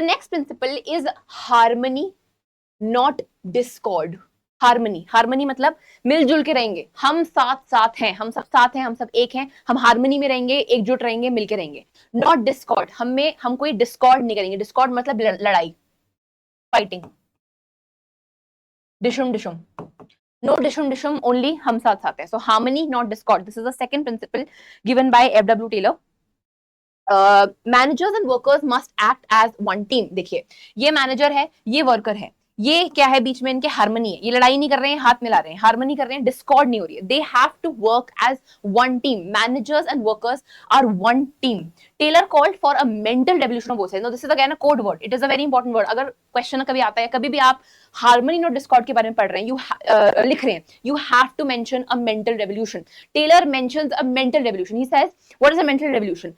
The next principle is harmony not Discord. Harmony मतलब मिलजुल के रहेंगे, हम साथ हैं, हम सब साथ हैं, हम सब एक हैं, हम हार्मनी में रहेंगे, एकजुट रहेंगे, मिलके रहेंगे। नॉट डिस्कॉर्ड, हम कोई डिस्कॉर्ड नहीं करेंगे। डिस्कॉर्ड मतलब लड़ाई, फाइटिंग, डिशुम डिशुम, नो डिशुम डिशुम, ओनली हम साथ हैं। So harmony not discord, this is the second principle given by FW Taylor. Managers and workers must act as one team. देखिए, ये मैनेजर है, ये वर्कर है, ये क्या है बीच में इनके? हार्मनी है। ये लड़ाई नहीं कर रहे हैं, हाथ मिला रहे हैं, हार्मनी कर रहे हैं, डिस्कॉर्ड नहीं हो रही है। They have to work as one team. Managers and workers are one team. Taylor called for a mental revolution of both sides. No, this is again a code word, it is a very important word. अगर question कभी आता है, कभी भी आप harmony और Discord के बारे में पढ़ रहे हैं, लिख रहे हैं, you have to mention a mental revolution. Taylor mentions a mental revolution. He says what is a mental revolution?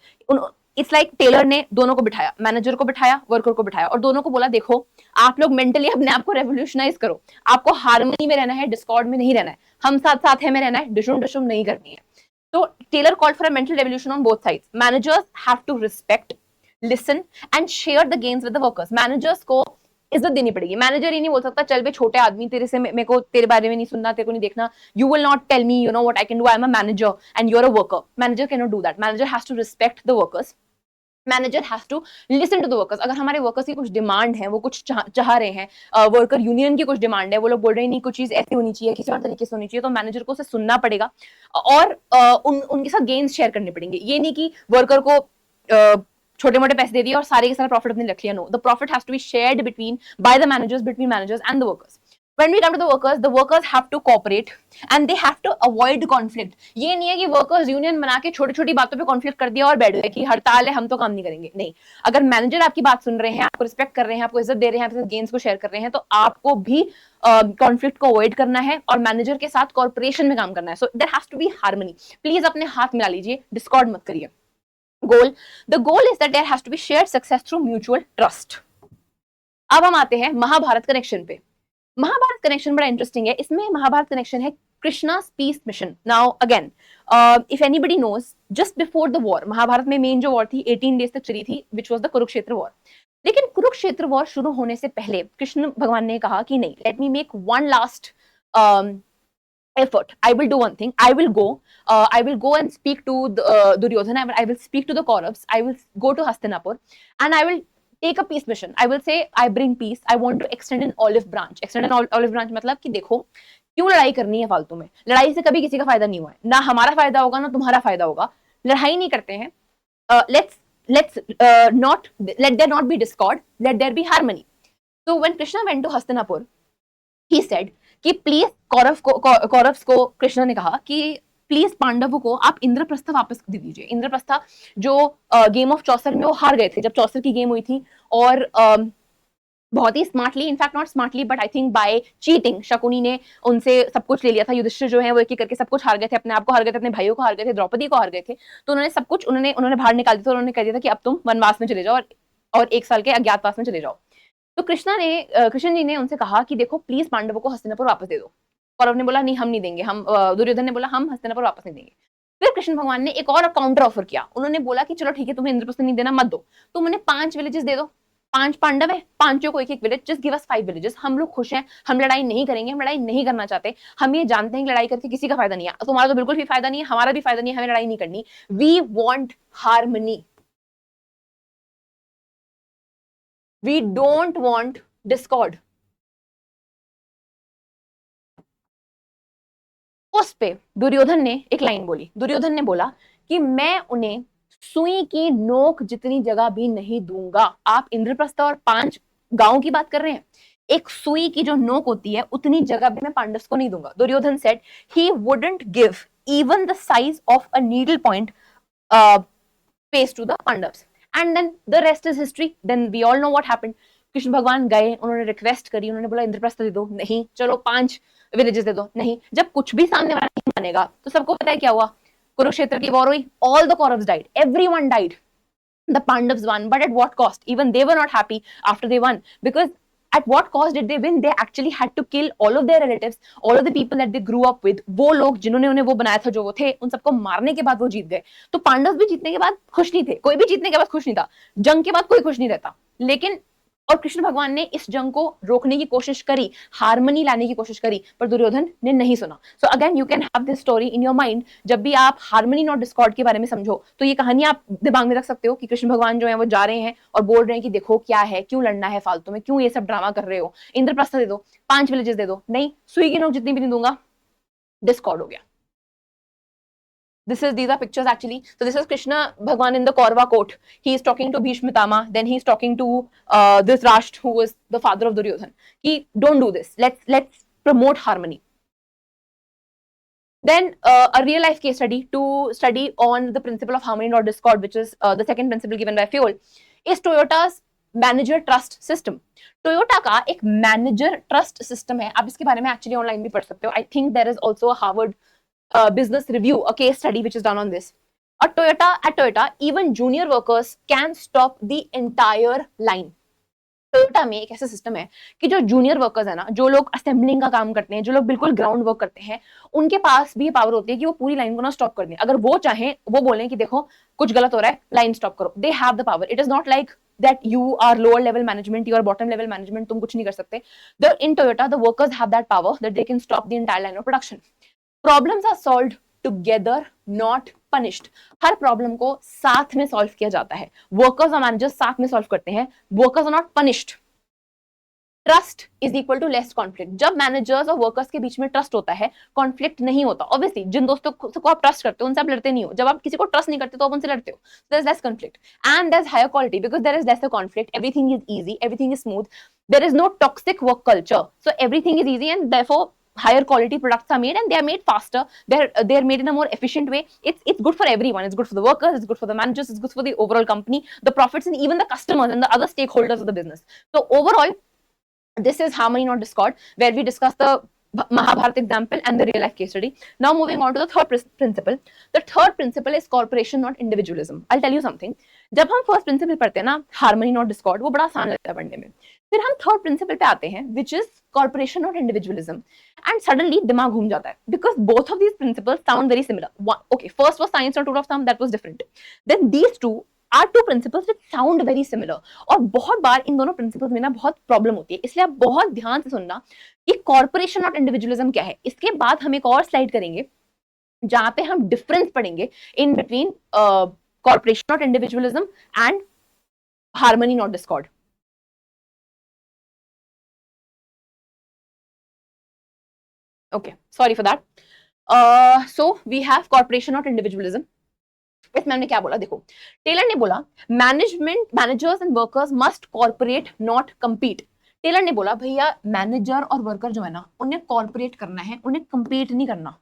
It's like Taylor ने दोनों को बिठाया, मैनेजर को बिठाया, वर्कर को बिठाया, और दोनों को बोला देखो आप लोग मेंटली अपने आप को रेवोल्यूशनाइज करो, आपको हार्मनी में रहना है, डिस्कॉर्ड में नहीं रहना है, हम साथ साथ है में रहना है, डिशुम डिशुम नहीं करनी है। तो Taylor called for a mental revolution on both sides. Managers have to respect, listen and share the gains with the workers. Managers को इज्जत देनी पड़ेगी। मैनेजर ही नहीं बोल सकता चल बे छोटे आदमी, तेरे से मेरे को तेरे बारे में नहीं सुनना, तेरे को नहीं देखना, you will not tell me you know what I can do, I am a manager and you are a worker. Manager can not do that. Manager has to respect the workers, manager has to listen to the workers. अगर हमारे workers की कुछ demand है, वो कुछ चाह रहे हैं, वर्कर यूनियन की कुछ डिमांड है, वो लोग बोल रहे हैं नहीं कुछ चीज ऐसी होनी चाहिए, किसी और तरीके से होनी चाहिए, तो मैनेजर को उसे सुनना पड़ेगा और उनके साथ गेन्स शेयर करने पड़ेंगे। ये नहीं कि वर्कर को छोटे मोटे पैसे दे दिए और सारे के सारे प्रॉफिट अपने रख लिया। No, the profit has to be shared between by the managers, between managers and the workers. When we come to the workers have to cooperate and they have to avoid conflict. ये नहीं है कि workers union बना के छोटी छोटी बातों पे कॉन्फ्लिक्ट कर दिया और बैठ गए कि हड़ताल है हम तो काम नहीं करेंगे। नहीं, अगर मैनेजर आपकी बात सुन रहे हैं, आपको रिस्पेक्ट कर रहे हैं, आपको इज्जत दे रहे हैं, आपके गेन्स को शेयर कर रहे हैं, तो आपको भी कॉन्फ्लिक्ट को अवॉइड करना है और मैनेजर के साथ कॉर्पोरेशन में काम करना है. So there has to be harmony. Please अपने हाथ मिला लीजिए, डिस्कॉर्ड मत करिए. Goal, the goal is that there has to be shared success through mutual trust. अब हम आते हैं महाभारत कनेक्शन पे. महाभारत कनेक्शन बड़ा इंटरेस्टिंग है. इसमें महाभारत कनेक्शन है कृष्णा's peace mission. Now again if anybody knows, just before the war, Mahabharata में मेन जो वॉर थी 18 डेज तक चली थी, which was the Kurukshetra war. लेकिन कुरुक्षेत्र वॉर शुरू होने से पहले कृष्ण भगवान ने कहा कि नहीं, let me make one last effort. I will do one thing. I will go and speak to Duryodhana. I will speak to the Kauravas. I will go to Hastinapur and I will take a peace mission. I will say I bring peace. I want to extend an olive branch. Extend an olive branch मतलब कि देखो क्यों लड़ाई करनी है फालतू में. लड़ाई से कभी किसी का फायदा नहीं हुआ है, ना हमारा फायदा होगा ना तुम्हारा फायदा होगा. लड़ाई नहीं करते हैं. Let's not let there not be discord. Let there be harmony. So when Krishna went to Hastinapur, he said कि प्लीज कौरव्स को कृष्ण ने कहा कि प्लीज पांडवों को आप इंद्रप्रस्थ वापस दे दीजिए. इंद्रप्रस्थ जो गेम ऑफ चौसर में वो हार गए थे जब चौसर की गेम हुई थी, और बहुत ही smartly, in fact not smartly but I think by cheating, Shakuni ने उनसे सब कुछ ले लिया था. युधिष्ठिर जो है वो एक एक करके सब कुछ हार गए थे, अपने आप को हार गए थे, अपने भाइयों को हार गए थे, द्रौपदी को हार गए थे. तो उन्होंने सब कुछ उन्होंने बाहर निकाल दिया था. उन्होंने कह दिया था कि अब तुम वनवास में चले जाओ और 1 साल के अज्ञातवास में चले जाओ. तो कृष्ण जी ने उनसे कहा कि देखो प्लीज पांडवों को हस्तिनापुर वापस दे दो. कौरव ने बोला नहीं हम नहीं देंगे, हम दुर्योधन ने बोला हम हस्तिनापुर वापस नहीं देंगे. फिर कृष्ण भगवान ने एक और काउंटर ऑफर किया. उन्होंने बोला कि चलो ठीक है, तुम्हें इंद्रप्रस्थ नहीं देना, मत दो, तुम उन्हें 5 विलेजेस दे दो. 5 पांडव है, 5 को एक village, just give us 5 villages. हम लोग खुश हैं, हम लड़ाई नहीं करेंगे, हम लड़ाई नहीं करना चाहते. हम ये जानते हैं कि लड़ाई करके किसी का फायदा नहीं है, तुम्हारा तो बिल्कुल भी फायदा नहीं है, हमारा भी फायदा नहीं है, हमें लड़ाई नहीं करनी. We want harmony, we don't want discord. उस पे दुर्योधन ने एक लाइन बोली. दुर्योधन ने बोला कि मैं उन्हें सुई की नोक जितनी जगह भी नहीं दूंगा. आप इंद्रप्रस्थ और 5 गांव की बात कर रहे हैं, एक सुई की जो नोक होती है उतनी जगह भी मैं पांडवों को नहीं दूंगा. Duryodhan said he wouldn't give even the size of a needle point pace to the Pandavs. And then the rest is history. Then we all know what happened. Krishna भगवान गए, उन्होंने रिक्वेस्ट करी, उन्होंने बोला इंद्रप्रस्थ दे दो, नहीं. चलो 5 विलेजेस दे दो, नहीं. जब कुछ भी सामने वाला नहीं मानेगा तो सबको पता है क्या हुआ. कुरुक्षेत्र की वॉर हुई, all the Kauravs died, everyone died, the Pandavs won, but at what cost? Even they were not happy after they won, because at what cost did they win? They actually had to kill all of their relatives, all of the people that they grew up with. वो लोग जिन्होंने उन्हें वो बनाया था, जो वो थे, उन सबको मारने के बाद वो जीत गए. तो पांडव भी जीतने के बाद खुश नहीं थे, कोई भी जीतने के बाद खुश नहीं था. जंग के बाद कोई खुश नहीं रहता. लेकिन और कृष्ण भगवान ने इस जंग को रोकने की कोशिश करी, हार्मनी लाने की कोशिश करी, पर दुर्योधन ने नहीं सुना। So again you can have this story in your mind. जब भी आप हार्मनी नॉट डिस्कॉर्ड के बारे में समझो तो ये कहानी आप दिमाग में रख सकते हो कि कृष्ण भगवान जो है वो जा रहे हैं और बोल रहे हैं कि देखो क्या है, क्यों लड़ना है फालतू में, क्यों ये सब ड्रामा कर रहे हो, इंद्रप्रस्थ दे दो, 5 विलेजेस दे दो, नहीं सुई की नोक जितनी भी नहीं दूंगा, डिस्कॉर्ड हो गया। These are pictures actually. So this is Krishna Bhagwan in the Kaurava court. He is talking to Bhishma Pitama. Then he is talking to this Rashtra, who was the father of Duryodhan. He don't do this. Let's promote harmony. Then a real life case study to study on the principle of harmony not discord, which is the second principle given by Fayol, is Toyota's manager trust system. Toyota का एक manager trust system है, आप इसके बारे में actually online भी पढ़ सकते हो। I think there is also a Harvard business review, a case study which is done on this. At Toyota, even junior workers can stop the entire line. Toyota में एक ऐसा सिस्टम है कि जो जूनियर वर्कर्स है ना, जो लोग असेंबलिंग का काम करते हैं, जो लोग बिल्कुल ग्राउंड वर्क करते हैं, उनके पास भी पावर होती है कि वो पूरी लाइन को ना स्टॉप कर दें। अगर वो चाहें, वो बोलें कि देखो कुछ गलत हो रहा है, लाइन स्टॉप करो, they have the power. It is not like that you are lower level management, you are bottom level management, तुम कुछ नहीं कर सकते। In Toyota, the workers have that power that they can stop the entire line of production. Problems are solved together, not punished. Her problem को साथ में solve किया जाता है, वर्कर्स और मैनेजर्स साथ में सॉल्व करते हैं, workers are not punished. Trust is equal to less conflict. जब मैनेजर्स और वर्कर्स के बीच में ट्रस्ट होता है, कॉन्फ्लिक्ट नहीं होता। ऑब्वियसली जिन दोस्तों को आप ट्रस्ट करते हो उनसे आप लड़ते नहीं हो, जब आप किसी को ट्रस्ट नहीं करते तो आप उनसे लड़ते हो। There is less conflict and there is higher quality because there is less conflict, everything is easy, everything is smooth, there is no toxic work culture, so everything is easy and therefore higher quality products are made and they are made faster, they're made in a more efficient way. It's good for everyone, it's good for the workers, it's good for the managers, it's good for the overall company, the profits, and even the customers and the other stakeholders of the business. So overall, this is harmony not discord, where we discuss the Mahabharata example and the real life case study. Now moving on to the third principle. The third principle is cooperation not individualism. I'll tell you something. जब हम first principle पढ़ते हैं ना, harmony not Discord, वो बड़ा आसान लगता है पढ़ने में। फिर हम थर्ड प्रिंसिपल पे आते हैं, which is corporation not individualism, and suddenly दिमाग घूम जाता है because both of these principles sound very similar. Okay, first was science और rule of thumb, that was different. Then these two are two principles which sound very similar, और बहुत बार इन दोनों principles में ना बहुत प्रॉब्लम होती है। इसलिए आप बहुत ध्यान से सुनना कि कॉर्पोरेशन नॉट इंडिविजुअलिज्म क्या है। इसके बाद हम एक और स्लाइड करेंगे जहां पे हम डिफरेंस पढ़ेंगे in between corporation not individualism and harmony not Discord. Okay, sorry for that. So we have corporation not individualism. इसमें हमने क्या बोला, देखो टेलर ने बोला managers and workers must corporate not compete. Taylor ने बोला भैया मैनेजर और वर्कर जो है ना, उन्हें कॉर्पोरेट करना है, उन्हें कम्पीट नहीं करना।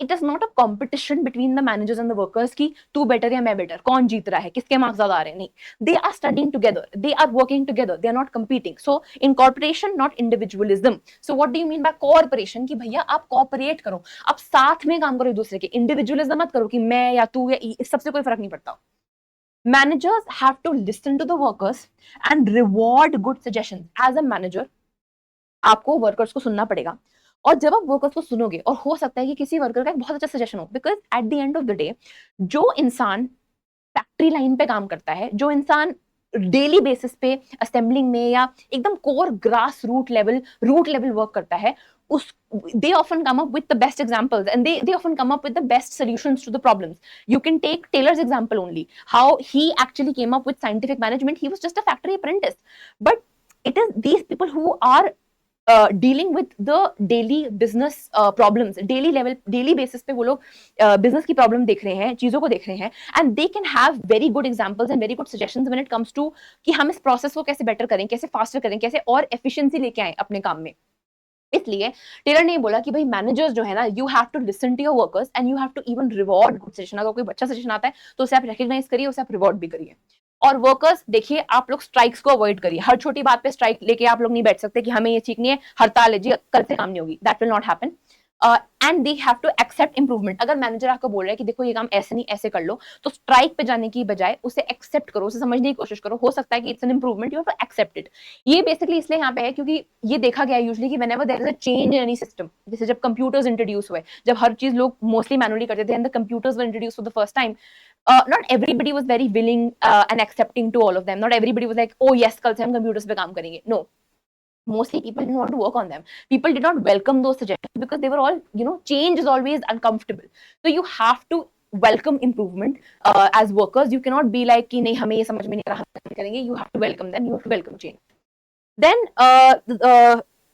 It is not a competition between the managers and the workers की तू बेटर या मैं बेटर, कौन जीत रहा है, किसके मार्क्स ज्यादा आ रहे हैं, नहीं। They are studying together, they are working together, they are not competing. So in corporation not individualism. So what do you mean by corporation, कि भैया आप कॉर्पोरेट करो, आप साथ में काम करो एक दूसरे के। इंडिविजुअलिज्म मत करो कि मैं या तू या इस सबसे कोई फर्क नहीं पड़ता। Managers have to listen to the workers and reward good suggestions. As a manager, आपको वर्कर्स को सुनना पड़ेगा, और जब आप वर्कर्स को सुनोगे, और हो सकता है कि किसी वर्कर का एक बहुत अच्छा सजेशन हो, because at the end of the day जो इंसान फैक्ट्री लाइन पे काम करता है, जो इंसान डेली बेसिस पे असेंबलिंग में या एकदम core grass root level work करता है, उस they often come up with the best examples and they often come up with the best solutions to the problems. You can take Taylor's example only, how he actually came up with scientific management. He was just a factory apprentice, but it is these people who are dealing with the daily business problems, daily basis पे वो लोग business की problem देख रहे हैं, चीजों को देख रहे हैं, and they can have very good examples and very good suggestions when it comes to कि हम इस प्रोसेस को कैसे बेटर करें, कैसे फास्टर करें, कैसे और एफिशिएंसी लेके आए अपने काम में। इसलिए टेलर ने बोला कि भाई मैनेजर्स जो है ना, you have to listen to your workers and you have to even reward good suggestion. अगर कोई अच्छा सजेशन आता है तो उसे आप रिकॉग्नाइज करिए, उसे आप रिवॉर्ड भी करिए। और वर्कर्स देखिए, आप लोग स्ट्राइक्स को अवॉइड करिए। हर छोटी बात पे स्ट्राइक लेके आप लोग नहीं बैठ सकते कि हमें ये ठीक नहीं है, हड़ताल है जी, कल से काम नहीं होगी। That will not happen. And they have to accept improvement. अगर मैनेजर आपको बोल रहा है कि देखो ये काम ऐसे नहीं ऐसे कर लो, तो स्ट्राइक पे जाने की बजाय उसे एक्सेप्ट करो, उसे समझने की कोशिश करो। हो सकता है कि it's an improvement, you have to accept it. ये बेसिकली इसलिए यहाँ पे है क्योंकि ये देखा गया है यूजुअली कि whenever there is a change in any system, जैसे जब कंप्यूटर्स इंट्रोड्यूस हुए, जब हर चीज लोग मोस्टली मैनुअली करते थे and the computers were introduce for the first time, not everybody was very willing and accepting to all of them. Not everybody was like, oh yes, कल से हम computers पे काम करेंगे. No, mostly people didn't want to work on them. People did not welcome those suggestions because they were all, change is always uncomfortable. So you have to welcome improvement as workers. You cannot be like कि नहीं हमें ये समझ में नहीं आ रहा हम करेंगे. You have to welcome them. You have to welcome change. Then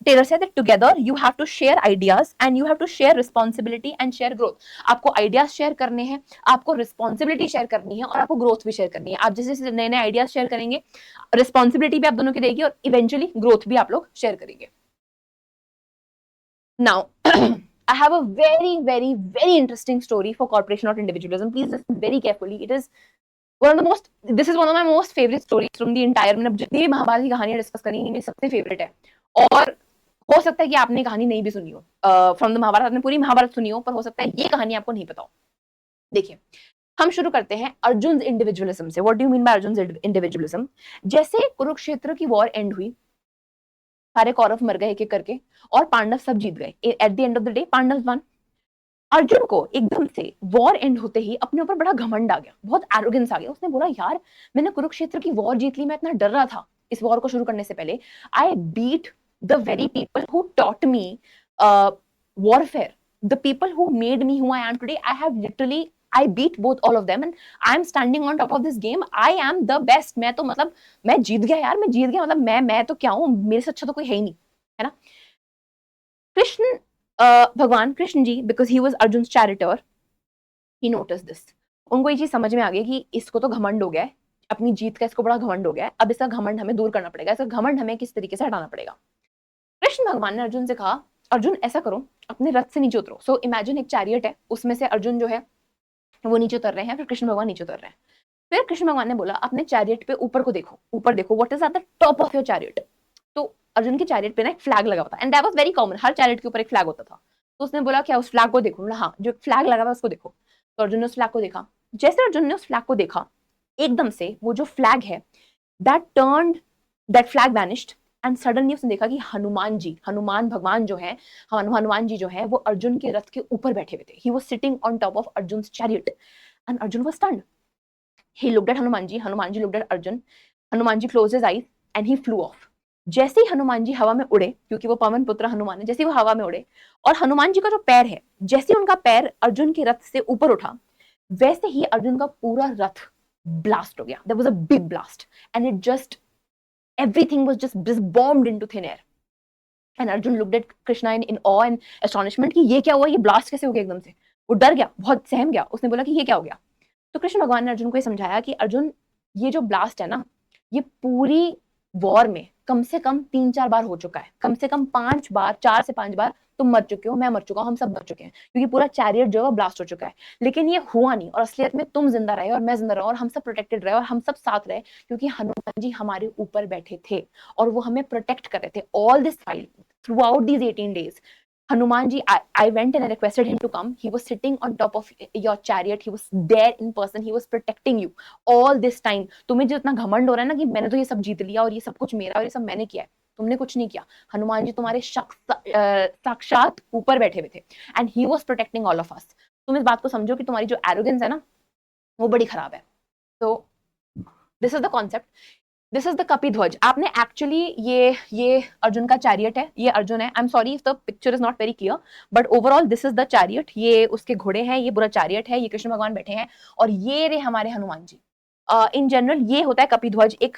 Taylor said that together you have to share ideas and you have to share responsibility and share growth. आपको ideas share करने हैं, आपको responsibility share करनी है और आपको growth भी share करनी है. आप जैसे नए नए ideas share करेंगे, responsibility भी आप दोनों की रहेगी और eventually growth भी आप लोग share करेंगे. Now I have a very very very interesting story for corporation not individualism. Please listen very carefully. It is this is one of my most favorite stories from the entire, मैंने जितनी भी महाभारत की कहानियां discuss करी मेरी सबसे favourite है. और हो सकता है कि आपने कहानी नहीं भी सुनी हो फ्रॉम द महाभारत, आपने पूरी महाभारत सुनी हो पर हो सकता है ये कहानी आपको नहीं पता हो. देखिए हम शुरू करते हैं अर्जुन इंडिविजुअलिज्म से. What do you mean bye Arjun individualism? जैसे कुरुक्षेत्र की वॉर एंड हुई, सारे कौरव मर गए एक एक करके और पांडव सब जीत गए. At the end of the day Pandav won. Arjun को एकदम से वॉर एंड होते ही अपने ऊपर बड़ा घमंड आ गया, बहुत एरोगेंस आ गया. उसने बोला यार मैंने कुरुक्षेत्र की वॉर जीत ली, मैं इतना डर रहा था इस वॉर को शुरू करने से पहले. I beat the very people who taught me warfare, the people who made me who I am today. I have literally I beat both all of them and I am standing on top of this game. I am the best. मैं तो मतलब मैं जीत गया यार, मैं जीत गया, मतलब मैं तो क्या हूँ, मेरे से अच्छा तो कोई है ही नहीं, है ना. कृष्ण भगवान Krishna ji, because he was Arjun chariot, he noticed this. उनको ये चीज समझ में आ गई कि इसको तो घमंड हो गया है, अपनी जीत का इसको बड़ा घमंड हो गया है, अब इसका घमंड हमें दूर करना पड़ेगा, इसका घमंड हमें किस तरीके से हटाना पड़ेगा. कृष्ण भगवान ने अर्जुन से कहा अर्जुन ऐसा करो अपने रथ से नीचे उतरो. सो इमेजिन एक चैरियट है, उसमें से अर्जुन जो है वो नीचे उतर रहे हैं, फिर कृष्ण भगवान नीचे उतर रहे हैं. फिर कृष्ण भगवान ने बोला अपने चैरियट पे ऊपर को देखो, ऊपर देखो, what is at the top of your chariot. तो अर्जुन की चैरियट पे ना एक फ्लैग लगा हुआ था and that was very common, her chariot के ऊपर एक फ्लैग होता था. तो उसने बोला क्या उस फ्लैग को देखो? बोला हाँ, जो फ्लैग लगा हुआ है उसको देखो. तो अर्जुन ने उस फ्लैग को देखा. जैसे अर्जुन ने उस फ्लैग को देखा एकदम से वो जो फ्लैग है that flag vanished and suddenly उसने देखा कि हनुमान भगवान जो है, हनुमान जी जो है वो अर्जुन के रथ के ऊपर बैठे हुए थे. He was sitting on top of Arjun's chariot and Arjun was stunned. He looked at Hanuman ji looked at Arjun. Hanuman ji closed his eyes and he flew off. जैसे ही हनुमान जी हवा में उड़े, क्योंकि वो पवन पुत्र हनुमान है, जैसे वो हवा में उड़े और हनुमान जी का जो पैर है, जैसे उनका पैर अर्जुन के रथ से ऊपर उठा, वैसे ही अर्जुन का पूरा रथ ब्लास्ट हो गया. There was a big blast and it just everything was just bombed into thin air. And Arjun looked at Krishna in awe and astonishment कि ये क्या हुआ, ये ब्लास्ट कैसे हो गया एकदम से. वो डर गया, बहुत सहम गया. उसने बोला कि ये क्या हो गया. तो कृष्ण भगवान ने अर्जुन को ये समझाया कि अर्जुन ये जो ब्लास्ट है ना, ये पूरी वॉर में कम से कम 3-4 बार हो चुका है, कम से कम 5 बार, 4 से 5 बार तुम मर चुके हो, मैं मर चुका हूं, हम सब मर चुके हैं, क्योंकि पूरा चैरियट जो है ब्लास्ट हो चुका है. लेकिन ये हुआ नहीं और असलियत में तुम जिंदा रहे और मैं जिंदा रहा और हम सब प्रोटेक्टेड रहे और हम सब साथ रहे, क्योंकि हनुमान जी हमारे ऊपर बैठे थे और वो हमें प्रोटेक्ट कर रहे थे all this while through out these 18 days. Hanuman ji, I went and I requested him to come. He was sitting on top of your chariot. He was there in person. He was protecting you all this time. तुम्हें जो इतना घमंड हो रहा है ना कि मैंने तो ये सब जीत लिया और ये सब कुछ मेरा और ये सब मैंने किया है, तुमने कुछ नहीं किया. हनुमान जी तुम्हारे साक्षात ऊपर बैठे हुए थे and he was protecting all of us. तुम इस बात को समझो कि तुम्हारी जो एरोगेंस है ना वो बड़ी खराब है. तो this is the concept. This is the Kapidhwaj. आपने एक्चुअली ये अर्जुन का चैरियट है, ये अर्जुन है. I am sorry if the picture is not very clear, but overall this is the chariot. ये उसके घोड़े हैं, ये पूरा चैरियट है, ये कृष्ण भगवान बैठे हैं और ये रे हमारे हनुमान जी. इन जनरल ये होता है कपिध्वज, एक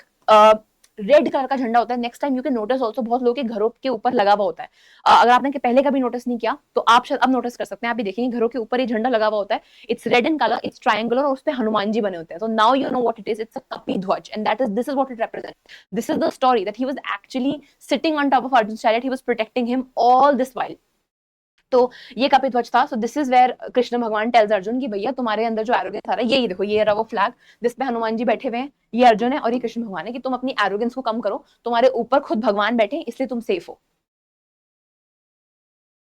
रेड कलर का झंडा होता है. Next time you can notice also बहुत लोगों के घरों के ऊपर लगा हुआ होता है. अगर आपने पहले कभी नोटिस नहीं किया तो आप शायद अब नोटिस कर सकते हैं. आप भी देखेंगे घरों के ऊपर ये झंडा लगा हुआ होता है. It's red in colour, it's triangular और उस पे हनुमान जी बने होते हैं. So now you know what it is. It's a Kapidhwaj and this is what it represents. This is the story that he was actually sitting on top of Arjun chariot. He was protecting him all this while. तो ये कपिध्वज था. So this is where Krishna Bhagwan tells Arjun कि भैया तुम्हारे अंदर जो arrogance आ रहा है, ये देखो, ये रहा वो फ्लैग जिस पे हनुमान जी बैठे हुए हैं, ये अर्जुन है और ये कृष्ण भगवान है, कि तुम अपनी एरोगेंस को कम करो, तुम्हारे ऊपर खुद भगवान बैठे इसलिए तुम सेफ हो.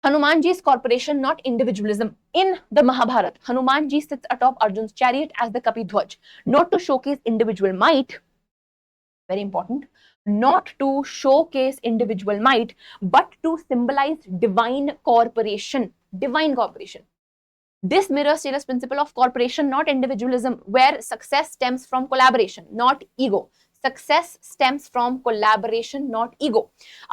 Hanuman Ji's corporation, not individualism. In the Mahabharata, Hanuman Ji sits atop Arjun's chariot as the Kapidhwaj, not to showcase individual might, very important, not to showcase individual might, but to symbolize divine corporation. Divine corporation. This mirrors Taylor's principle of cooperation, not individualism, where success stems from collaboration, not ego. Success stems from collaboration, not ego.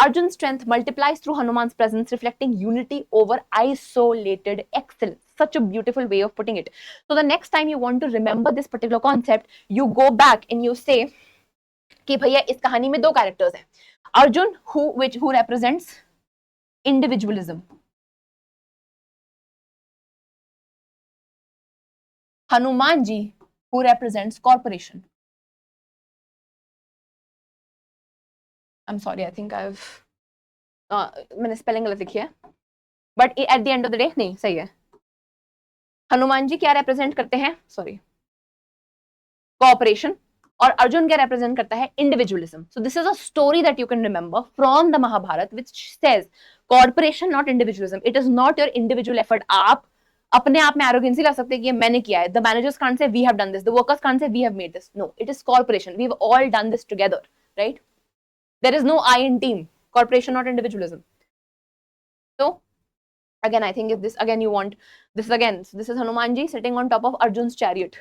Arjun's strength multiplies through Hanuman's presence, reflecting unity over isolated excellence. Such a beautiful way of putting it. So the next time you want to remember this particular concept, you go back and you say कि भैया इस कहानी में दो characters हैं. Arjun who represents individualism. Hanuman ji who represents corporation. I'm sorry, I think मैंने spelling गलत लिखी है, but at the end of the day नहीं सही है. हनुमान जी क्या रिप्रेजेंट करते हैं, सॉरी, कॉपरेशन, और अर्जुन क्या रिप्रेजेंट करता है, individualism. So this is a story that you can remember from the Mahabharat which says corporation not individualism. It is not your individual effort. आप अपने आप में एरोगेंसी ला सकते हैं कि ये मैंने किया है. The managers can't say we have done this, the workers can't say we have made this. No, it is corporation. We have all done this together, right? There is no I in team. Corporation, not individualism. So again, I think if this again you want this again, so this is Hanuman ji sitting on top of Arjun's chariot.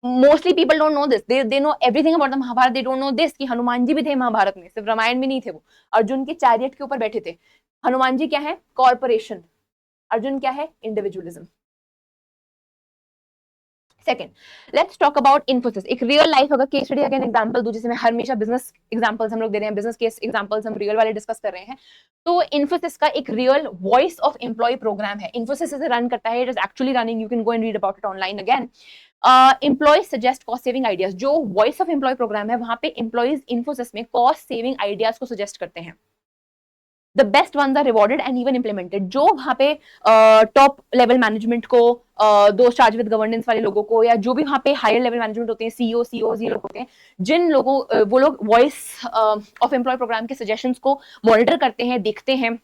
Mostly people don't know this. They know everything about the Mahabharata. They don't know this कि हनुमान जी भी थे महाभारत में, सिर्फ रामायण में नहीं थे. वो अर्जुन के चैरियट के ऊपर बैठे थे. हनुमान जी क्या है, कॉर्पोरेशन. अर्जुन क्या है, individualism. Second, let's talk about Infosys. एक रियल लाइफ अगर केस स्टडी अगेन एग्जांपल दूं, जैसे मैं हमेशा बिजनेस एग्जांपल्स हम लोग दे रहे हैं, बिजनेस केस एग्जांपल्स हम रियल वाले डिस्कस कर रहे हैं. तो इन्फोसिस का एक real voice of employee program है. इन्फोसिस इसे रन करता है. It is actually running. You can go and read about it online. Again employee suggest cost saving ideas. जो वॉइस ऑफ एम्प्लॉय प्रोग्राम है, वहां पे एम्प्लॉयज इन्फोसिस में कॉस्ट सेविंग आइडियाज को सजेस्ट करते हैं. The best ones are rewarded and even implemented. जो वहाँ पे टॉप लेवल मैनेजमेंट को, दोस्त चार्ज विद गवर्नेंस वाले लोगों को, या जो भी वहाँ पे हायर लेवल मैनेजमेंट होते हैं, सीईओ सीओज ये लोग होते हैं, जिन लोगों वो लोग वॉइस ऑफ एम्प्लॉय प्रोग्राम के सजेशंस को मॉनिटर करते हैं, देखते हैं,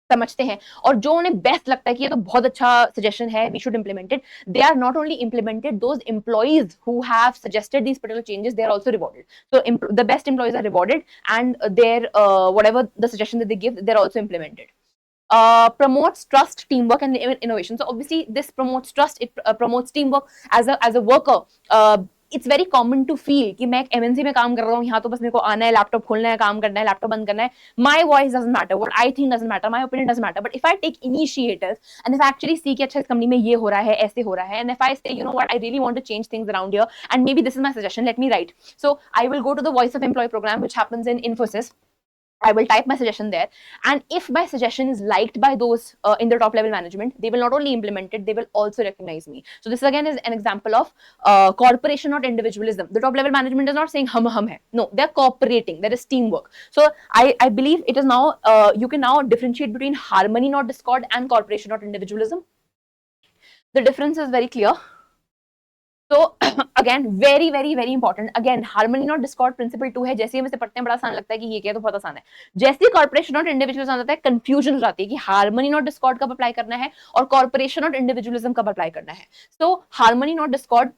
समझते हैं, और जो उन्हें बेस्ट लगता है कि ये तो बहुत अच्छा सजेशन है, we should implement it, they are not only implemented, those employees who have suggested these particular changes, they are also rewarded. So the best employees are rewarded and their whatever the suggestion that they give, they are also implemented. Promotes trust, teamwork, and innovation. So obviously this promotes trust, it promotes teamwork. As a worker, it's very common to feel कि मैं एक MNC में काम कर रहा हूँ, यहाँ तो बस मेरे को आना है, लैपटॉप खोलना है, काम करना है, लैपटॉप बंद करना है. My voice doesn't matter, what I think doesn't matter, my opinion doesn't matter. But if I take initiative and if I actually see कि अच्छा इस कंपनी में ये हो रहा है, ऐसे हो रहा है, and if I say you know what, I really want to change things around here and maybe this is my suggestion, let me write. So I will go to the voice of employee program which happens in Infosys. I will type my suggestion there, and if my suggestion is liked by those in the top level management, they will not only implement it, they will also recognize me. So this again is an example of corporation, not individualism. The top level management is not saying hum hai. No, they are cooperating. There is teamwork. So I believe it is now you can now differentiate between harmony, not discord, and corporation, not individualism. The difference is very clear. तो again very very very important. Again harmony not discord principle 2 है. जैसे हम इसे पढ़ते हैं बड़ा आसान लगता है कि ये क्या, तो बहुत आसान है. जैसे कॉर्पोरेशन नॉट इंडिविजुअलिज्म आता है, कंफ्यूजन हो जाती है कि हार्मनी नॉट डिस्कॉर्ड कब अप्लाई करना है और कॉर्पोरेशन नॉट इंडिविजुअलिज्म कब अप्लाई करना है. So harmony not discord,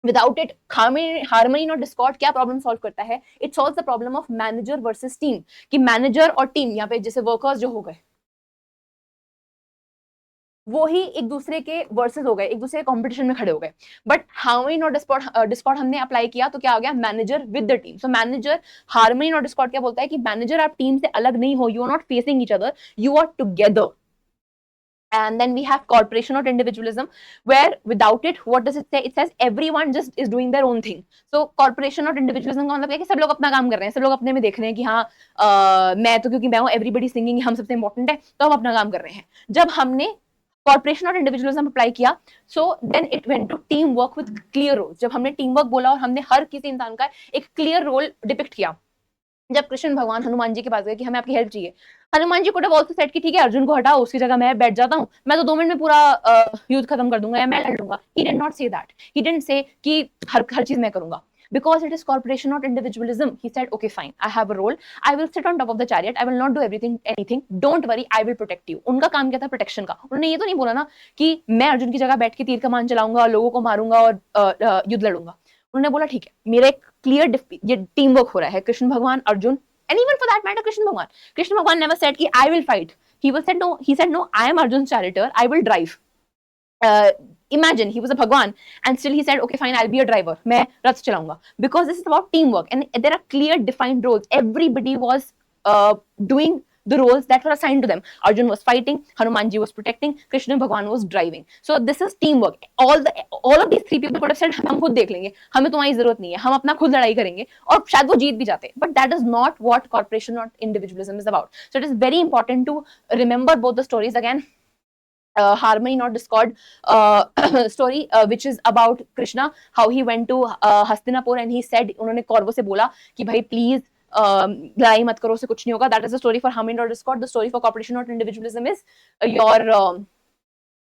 without it, harmony not discord क्या प्रॉब्लम सॉल्व करता है? It solves the problem of manager versus team. कि मैनेजर और टीम, यहाँ पे जैसे वर्कर्स जो हो गए, वो ही एक दूसरे के वर्सेस हो गए, एक दूसरे के कंपटीशन में खड़े हो गए. बट हार्मनी नॉट डिस्कॉर्ड हमने अप्लाई किया तो क्या हो गया? Manager with the team. So manager, harmony not discord क्या बोलता है कि मैनेजर आप टीम से अलग नहीं हो, you are not facing each other, you are together. And then we have corporation not individualism, where without it, what does it say? It says everyone just is doing their own thing. So corporation not individualism का मतलब है कि सब लोग अपना काम कर रहे हैं, सब लोग अपने में देख रहे हैं कि हाँ मैं तो क्योंकि मैं हूँ, everybody singing, हम सबसे important है, तो हम अपना काम कर रहे हैं. जब हमने कॉर्पोरेशन और इंडिविजुअलिज्म अप्लाई किया, so then it went to team work with clear role. जब हमने टीम वर्क बोला और हमने हर किसी इंसान का एक क्लियर रोल डिपिक्ट किया. जब कृष्ण भगवान हनुमान जी के पास गए कि हमें आपकी हेल्प चाहिए, हनुमान जी को तो ऑल्सो सेट कि ठीक है अर्जुन को हटाओ, उसकी जगह मैं बैठ जाता हूँ, मैं तो 2 मिनट में पूरा युद्ध खत्म कर दूंगा या मैं लड़ लूंगा. He did not say that. He didn't say कि हर चीज मैं करूंगा. Because it is corporation, not individualism, he said, okay, fine, I have a role. I will sit on top of the chariot. I will not do anything. Don't worry, I will protect you. उनका काम क्या था? Protection का. उन्होंने ये तो नहीं बोला ना कि मैं अर्जुन की जगह बैठ के तीर कमान चलाऊंगा, लोगों को मारूंगा और युद्ध लड़ूंगा. उन्होंने बोला ठीक है, मेरा एक क्लियर ये टीम वर्क हो रहा है. कृष्ण भगवान, Arjun, and even for that matter, Krishna Bhagwan never said कि I will fight. He said no, I am Arjun's charioteer, I will drive. uh, imagine he was a bhagwan and still he said okay fine, I'll be a driver, मैं रथ चलाऊंगा, because this is about teamwork and there are clear defined roles. Everybody was doing the roles that were assigned to them. Arjun was fighting, Hanumanji was protecting, Krishna Bhagwan was driving. So this is teamwork. All of these three people could have said हम खुद देख लेंगे, हमें तुम्हारी जरूरत नहीं है, हम अपना खुद लड़ाई करेंगे, और शायद वो जीत भी जाते. But that is not what corporation or individualism is about. So it is very important to remember both the stories again. Harmony not discord story which is about Krishna, how he went to Hastinapur and he said, उन्होंने कौरवों से बोला कि भाई please लड़ाई मत करो, से कुछ नहीं होगा. That is the story for Harmony not discord. The story for cooperation not individualism is your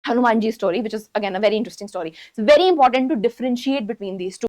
Hanumanji story, which is again a very interesting story. It's very important to differentiate between these two.